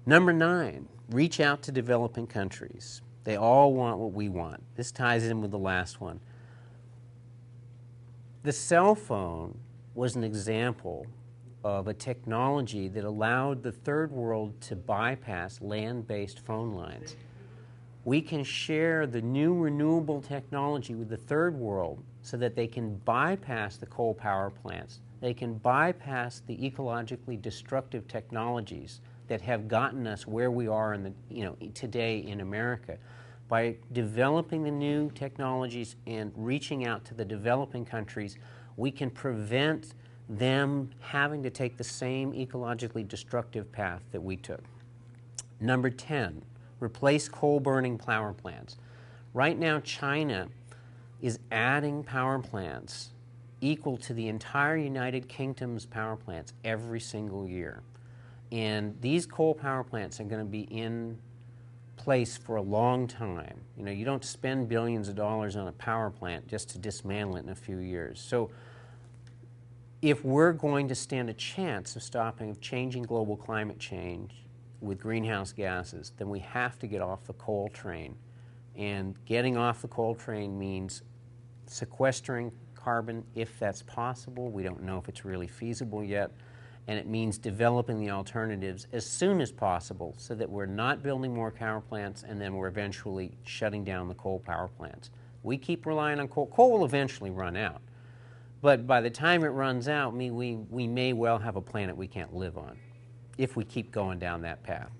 Number 9, reach out to developing countries. They all want what we want. This ties in with the last one. The cell phone was an example of a technology that allowed the third world to bypass land-based phone lines. We can share the new renewable technology with the third world so that they can bypass the coal power plants. They can bypass the ecologically destructive technologies that have gotten us where we are in the, today in America. By developing the new technologies and reaching out to the developing countries, we can prevent them having to take the same ecologically destructive path that we took. Number 10, replace coal-burning power plants. Right now, China is adding power plants equal to the entire United Kingdom's power plants every single year. And these coal power plants are going to be in place for a long time. You don't spend billions of dollars on a power plant just to dismantle it in a few years. So if we're going to stand a chance of changing global climate change with greenhouse gases, then we have to get off the coal train. And getting off the coal train means sequestering carbon if that's possible. We don't know if it's really feasible yet. And it means developing the alternatives as soon as possible so that we're not building more power plants and then we're eventually shutting down the coal power plants. We keep relying on coal. Coal will eventually run out. But by the time it runs out, we may well have a planet we can't live on if we keep going down that path.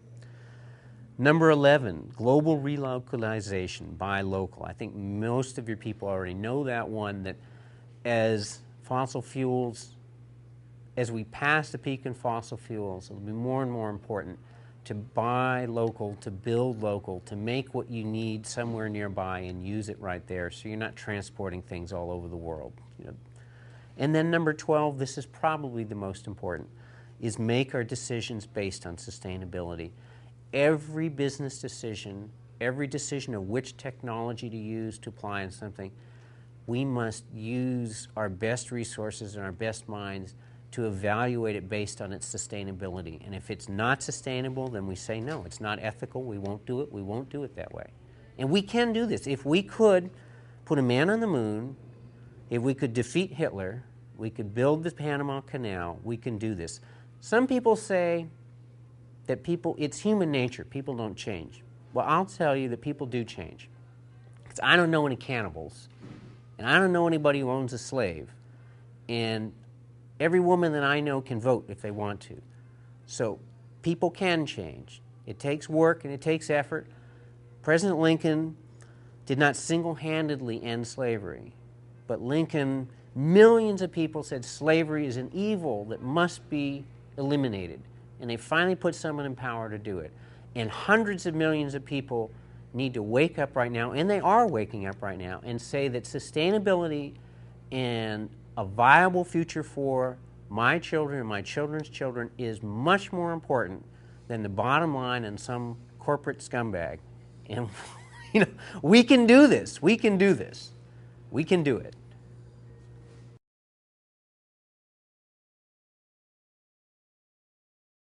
Number 11, global relocalization, buy local. I think most of your people already know that one, that as fossil fuels, as we pass the peak in fossil fuels, it'll be more and more important to buy local, to build local, to make what you need somewhere nearby and use it right there so you're not transporting things all over the world. And then number 12, this is probably the most important, is make our decisions based on sustainability. Every business decision, every decision of which technology to use to apply in something, we must use our best resources and our best minds to evaluate it based on its sustainability. And if it's not sustainable, then we say, no, it's not ethical, we won't do it that way. And we can do this. If we could put a man on the moon, if we could defeat Hitler, we could build the Panama Canal, we can do this. Some people say that it's human nature, people don't change. Well, I'll tell you that people do change. Because I don't know any cannibals, and I don't know anybody who owns a slave, and every woman that I know can vote if they want to. So people can change. It takes work and it takes effort. President Lincoln did not single-handedly end slavery, but millions of people said slavery is an evil that must be eliminated. And they finally put someone in power to do it. And hundreds of millions of people need to wake up right now, and they are waking up right now, and say that sustainability and a viable future for my children and my children's children is much more important than the bottom line and some corporate scumbag. And we can do this. We can do this. We can do it.